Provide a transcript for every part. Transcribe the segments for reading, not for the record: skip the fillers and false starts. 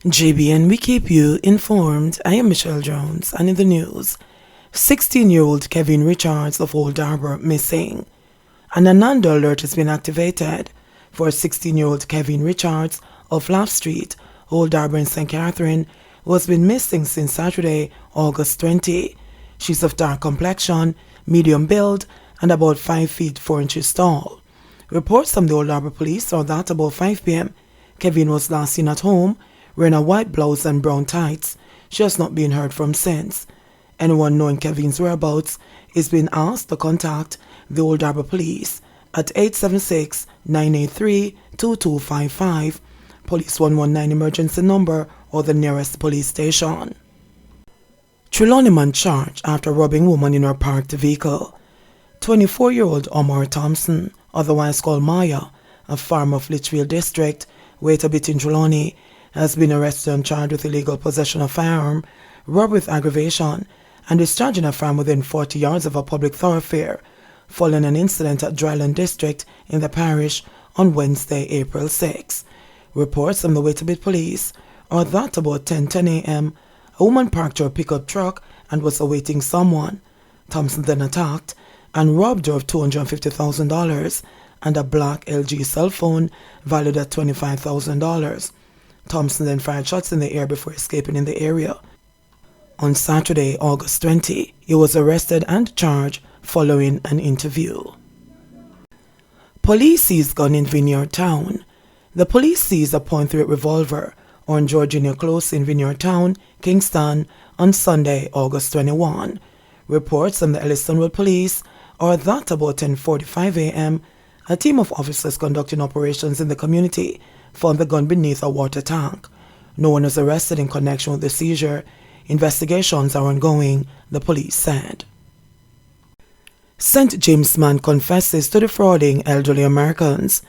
JBN, we keep you informed. I am Michelle Jones, and in the news, 16-year-old Kevin Richards of Old Arbor missing. An Ananda alert has been activated for 16-year-old Kevin Richards of Laugh Street, Old Arbor in St. Catherine, who has been missing since Saturday, August 20. She's of dark complexion, medium build, and about 5 feet 4 inches tall. Reports from the Old Arbor police are that about 5 p.m., Kevin was last seen at home, wearing a white blouse and brown tights. She has not been heard from since. Anyone knowing Kevin's whereabouts is being asked to contact the Old Arbor Police at 876-983-2255, Police 119 emergency number, or the nearest police station. Trelawny man charged after robbing woman in her parked vehicle. 24-year-old Omar Thompson, otherwise called Maya, a farmer of Litchfield District, Waitabit in Trelawny, has been arrested and charged with illegal possession of firearm, robbery with aggravation, and discharging a firearm within 40 yards of a public thoroughfare, following an incident at Dryland District in the parish on Wednesday, April 6. Reports from the Waitabit police are that about 10:10 a.m., a woman parked her pickup truck and was awaiting someone. Thompson then attacked and robbed her of $250,000 and a black LG cell phone valued at $25,000. Thompson then fired shots in the air before escaping in the area. On Saturday, August 20, he was arrested and charged following an interview. Police seized gun in Vineyard Town. The police seized a .38 revolver on Georgina Close in Vineyard Town, Kingston, on Sunday, August 21. Reports from the Elliston Road Police are that about 10:45 a.m., a team of officers conducting operations in the community found the gun beneath a water tank. No one was arrested in connection with the seizure. Investigations are ongoing, the police said. St. James man confesses to defrauding elderly Americans.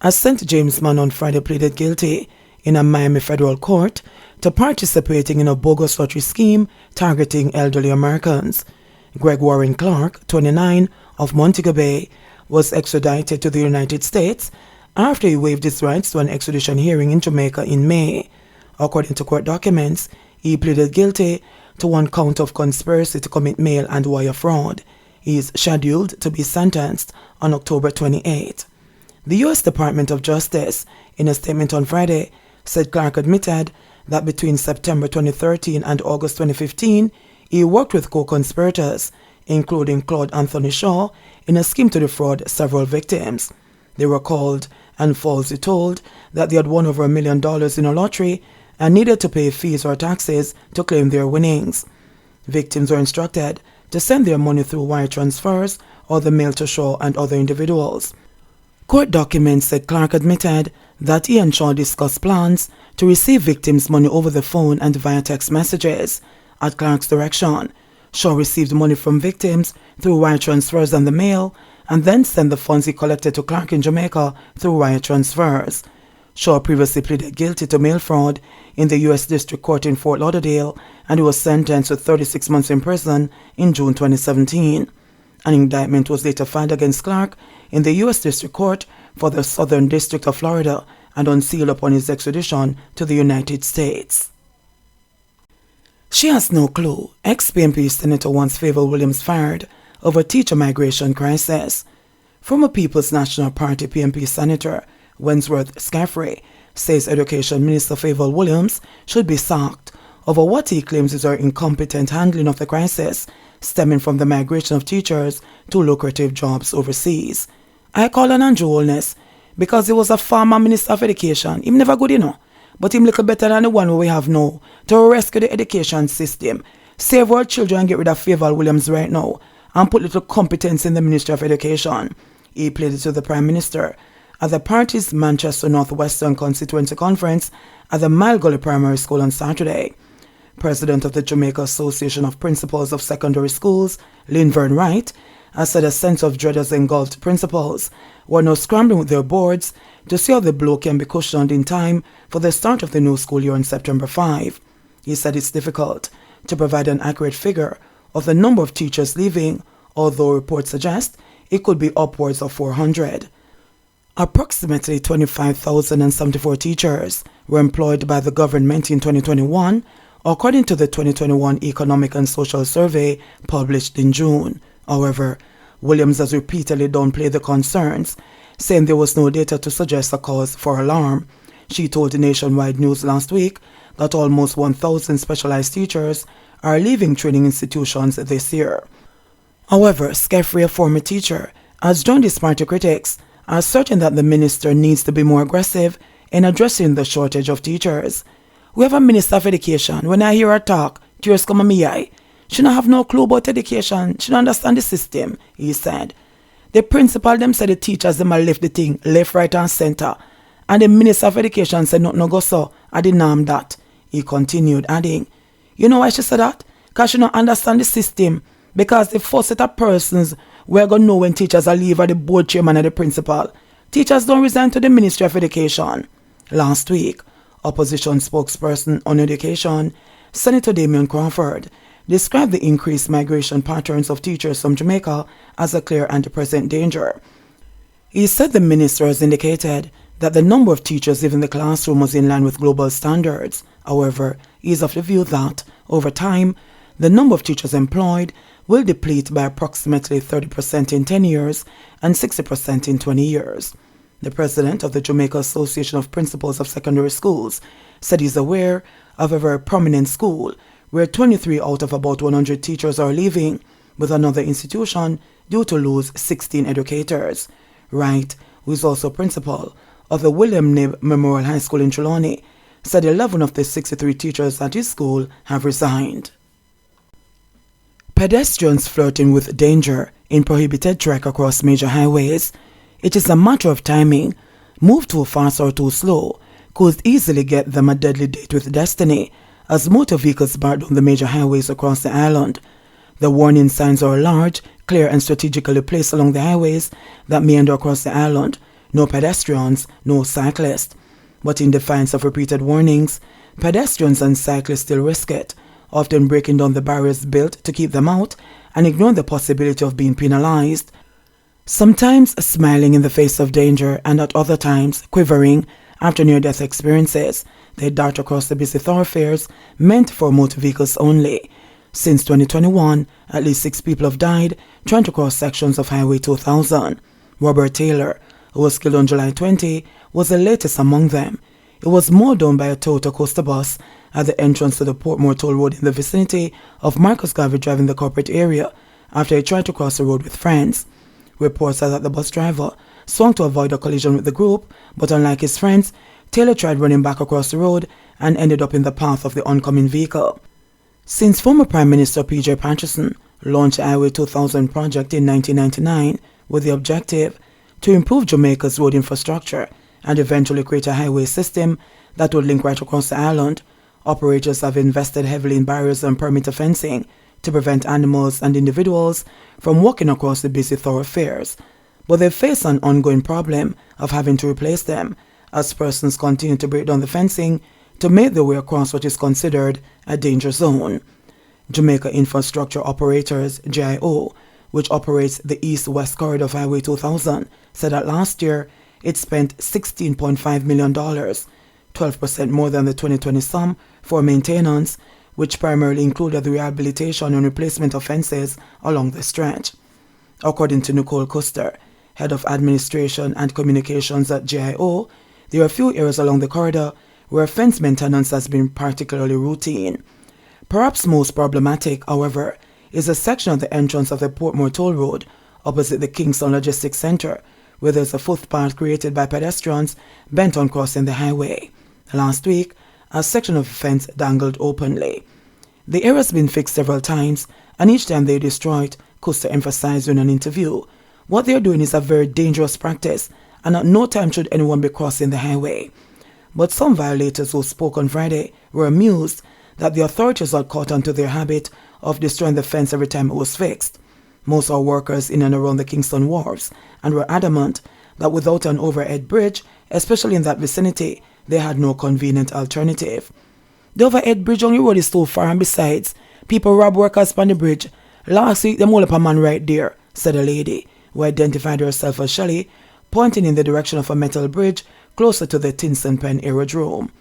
A St. James man on Friday pleaded guilty in a Miami federal court to participating in a bogus lottery scheme targeting elderly Americans. Greg Warren Clark, 29, of Montego Bay, was extradited to the United States after he waived his rights to an extradition hearing in Jamaica in May. According to court documents, he pleaded guilty to one count of conspiracy to commit mail and wire fraud. He is scheduled to be sentenced on October 28. The U.S. Department of Justice, in a statement on Friday, said Clark admitted that between September 2013 and August 2015, he worked with co-conspirators, including Claude Anthony Shaw, in a scheme to defraud several victims. They were called and falsely told that they had won over $1 million in a lottery and needed to pay fees or taxes to claim their winnings. Victims were instructed to send their money through wire transfers or the mail to Shaw and other individuals. Court documents said Clark admitted that he and Shaw discussed plans to receive victims' money over the phone and via text messages. At Clark's direction, Shaw received money from victims through wire transfers and the mail, and then sent the funds he collected to Clark in Jamaica through wire transfers. Shaw previously pleaded guilty to mail fraud in the U.S. District Court in Fort Lauderdale, and he was sentenced to 36 months in prison in June 2017. An indictment was later filed against Clark in the U.S. District Court for the Southern District of Florida and unsealed upon his extradition to the United States. She has no clue. Ex-PNP Senator wants Favour Williams fired over teacher migration crisis. Former People's National Party PNP Senator Wentworth Scaffrey says Education Minister Favour Williams should be sacked over what he claims is her incompetent handling of the crisis stemming from the migration of teachers to lucrative jobs overseas. I call on Andrew Holness because he was a former Minister of Education. Him never good, but him little better than the one we have now to rescue the education system, save our children and get rid of Favour Williams right now, and put little competence in the Ministry of Education. He pleaded to the Prime Minister at the party's Manchester North Western Constituency Conference at the Mile Gully Primary School on Saturday. President of the Jamaica Association of Principals of Secondary Schools, Lynn Vern Wright, has said a sense of dread has engulfed principals who are now scrambling with their boards to see how the blow can be cushioned in time for the start of the new school year on September 5. He said it's difficult to provide an accurate figure of the number of teachers leaving, although reports suggest it could be upwards of 400. Approximately 25,074 teachers were employed by the government in 2021, according to the 2021 Economic and Social Survey published in June. However, Williams has repeatedly downplayed the concerns, saying there was no data to suggest a cause for alarm. She told Nationwide News last week that almost 1,000 specialized teachers are leaving training institutions this year. However, Skeffrey, a former teacher, has joined his party critics, asserting that the minister needs to be more aggressive in addressing the shortage of teachers. We have a minister of education. When I hear her talk, tears come on my eye. She don't have no clue about education. She don't understand the system, he said. The principal them said the teachers them a left the thing, left, right and center. And the Minister of Education said nothing no go so. I didn't know that. He continued, adding, you know why she said that? Because she don't understand the system. Because the first set of persons we're going to know when teachers are leave are the board chairman and the principal. Teachers don't resign to the Ministry of Education. Last week, opposition spokesperson on education, Senator Damian Crawford, described the increased migration patterns of teachers from Jamaica as a clear and present danger. He said the minister has indicated that the number of teachers leaving the classroom was in line with global standards. However, he is of the view that, over time, the number of teachers employed will deplete by approximately 30% in 10 years and 60% in 20 years. The president of the Jamaica Association of Principals of Secondary Schools said he's aware of a very prominent school where 23 out of about 100 teachers are leaving, with another institution due to lose 16 educators. Wright, who is also principal of the William Knibb Memorial High School in Trelawny, said 11 of the 63 teachers at his school have resigned. Pedestrians flirting with danger in prohibited trek across major highways. It is a matter of timing. Move too fast or too slow could easily get them a deadly date with destiny as motor vehicles bar down the major highways across the island. The warning signs are large, clear and strategically placed along the highways that meander across the island. No pedestrians, no cyclists. But in defiance of repeated warnings, pedestrians and cyclists still risk it, often breaking down the barriers built to keep them out and ignoring the possibility of being penalized. Sometimes smiling in the face of danger and at other times quivering after near-death experiences, they dart across the busy thoroughfares meant for motor vehicles only. Since 2021, at least 6 people have died trying to cross sections of Highway 2000. Robert Taylor, who was killed on July 20, was the latest among them. It was mowed down by a Toyota Coaster bus at the entrance to the Portmore Toll Road in the vicinity of Marcus Garvey Drive in the corporate area after he tried to cross the road with friends. Reports are that the bus driver swung to avoid a collision with the group, but unlike his friends, Taylor tried running back across the road and ended up in the path of the oncoming vehicle. Since former Prime Minister P.J. Patterson launched the Highway 2000 project in 1999 with the objective to improve Jamaica's road infrastructure and eventually create a highway system that would link right across the island, operators have invested heavily in barriers and perimeter fencing to prevent animals and individuals from walking across the busy thoroughfares. But they face an ongoing problem of having to replace them as persons continue to break down the fencing to make their way across what is considered a danger zone. Jamaica Infrastructure Operators, JIO, which operates the east-west corridor of Highway 2000, said that last year it spent $16.5 million, 12% more than the 2020 sum for maintenance, which primarily included the rehabilitation and replacement of fences along the stretch. According to Nicole Custer, head of administration and communications at JIO, there are a few areas along the corridor where fence maintenance has been particularly routine. Perhaps most problematic, however, is a section of the entrance of the Portmore Toll Road opposite the Kingston Logistics Center, where there's a footpath created by pedestrians bent on crossing the highway. Last week, a section of the fence dangled openly. The area has been fixed several times, and each time they destroy it, Custer emphasized in an interview, what they are doing is a very dangerous practice, and at no time should anyone be crossing the highway. But some violators who spoke on Friday were amused that the authorities had caught on to their habit of destroying the fence every time it was fixed. Most are workers in and around the Kingston wharves and were adamant that without an overhead bridge, especially in that vicinity, they had no convenient alternative. The overhead bridge on the road is too far, and besides, people rob workers on the bridge. Last week, they hold up a man right there, said a lady, who identified herself as Shelley, pointing in the direction of a metal bridge closer to the Tinson Pen Aerodrome.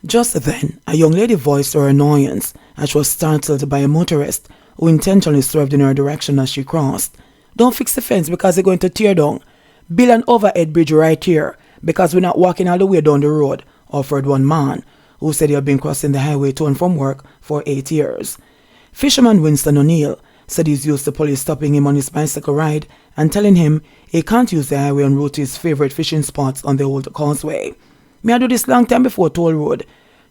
Just then, a young lady voiced her annoyance as she was startled by a motorist who intentionally swerved in her direction as she crossed. "Don't fix the fence because they're going to tear down. Build an overhead bridge right here because we're not walking all the way down the road," offered one man who said he had been crossing the highway to and from work for 8 years. Fisherman Winston O'Neill said he's used to police stopping him on his bicycle ride and telling him he can't use the highway en route to his favorite fishing spots on the Old Causeway. "Me I do this long time before toll road.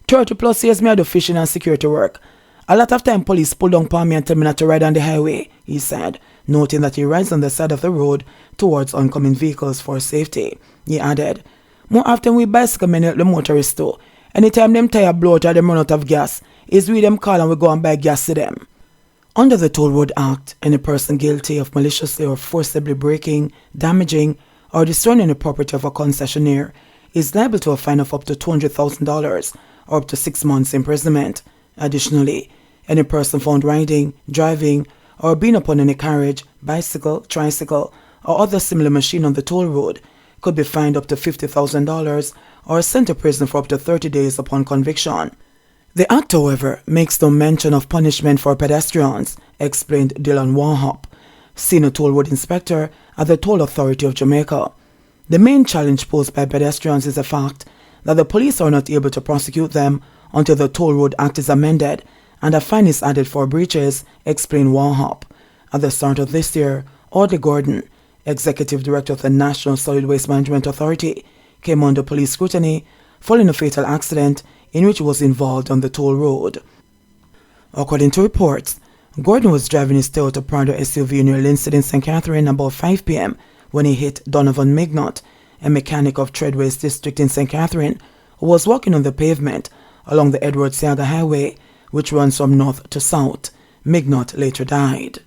30 plus years me I do fishing and security work. A lot of time police pull down upon me and tell me not to ride on the highway," he said, noting that he rides on the side of the road towards oncoming vehicles for safety. He added, "More often we bicycle men help the motorists too. Anytime them tire blow out or them run out of gas, is we them call and we go and buy gas to them." Under the Toll Road Act, any person guilty of maliciously or forcibly breaking, damaging, or destroying the property of a concessionaire is liable to a fine of up to $200,000 or up to 6 months imprisonment. Additionally, any person found riding, driving, or being upon any carriage, bicycle, tricycle, or other similar machine on the toll road could be fined up to $50,000 or sent to prison for up to 30 days upon conviction. The act, however, makes no mention of punishment for pedestrians, explained Dylan Warhop, senior toll road inspector at the Toll Authority of Jamaica. The main challenge posed by pedestrians is the fact that the police are not able to prosecute them until the Toll Road Act is amended and a fine is added for breaches, explained Warhop. At the start of this year, Audley Gordon, executive director of the National Solid Waste Management Authority, came under police scrutiny following a fatal accident in which he was involved on the toll road. According to reports, Gordon was driving his Toyota Prado SUV near Linstead in St. Catherine about 5 p.m. when he hit Donovan Mignot, a mechanic of Treadways District in St. Catherine, who was walking on the pavement along the Edward Seaga Highway, which runs from north to south. Mignot later died.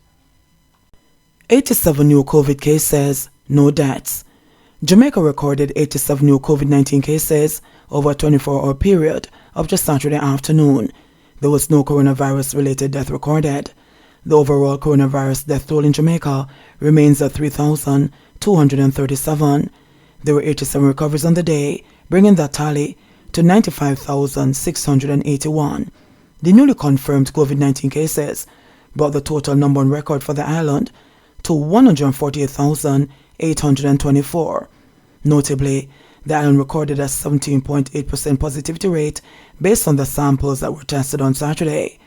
87 new COVID cases, no deaths. Jamaica recorded 87 new COVID-19 cases over a 24-hour period up to Saturday afternoon. There was no coronavirus-related death recorded. The overall coronavirus death toll in Jamaica remains at 3,237. There were 87 recoveries on the day, bringing that tally to 95,681. The newly confirmed COVID-19 cases brought the total number on record for the island to 148,824. Notably, the island recorded a 17.8% positivity rate based on the samples that were tested on Saturday.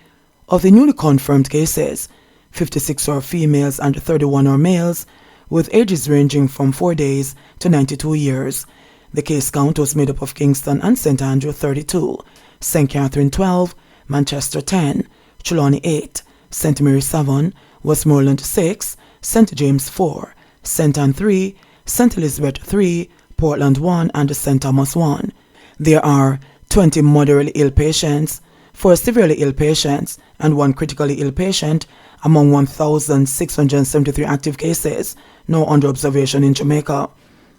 Of the newly confirmed cases, 56 are females and 31 are males, with ages ranging from 4 days to 92 years. The case count was made up of Kingston and St. Andrew 32, St. Catherine 12, Manchester 10, Trelawny 8, St. Mary 7, Westmoreland 6, St. James 4, St. Anne 3, St. Elizabeth 3, Portland 1, and St. Thomas 1. There are 20 moderately ill patients, 4 severely ill patients, and 1 critically ill patient among 1,673 active cases now under observation in Jamaica.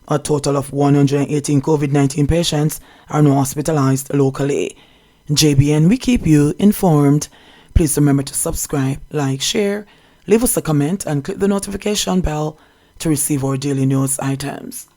A total of 118 COVID-19 patients are now hospitalized locally. JBN, we keep you informed. Please remember to subscribe, like, share, leave us a comment, and click the notification bell to receive our daily news items.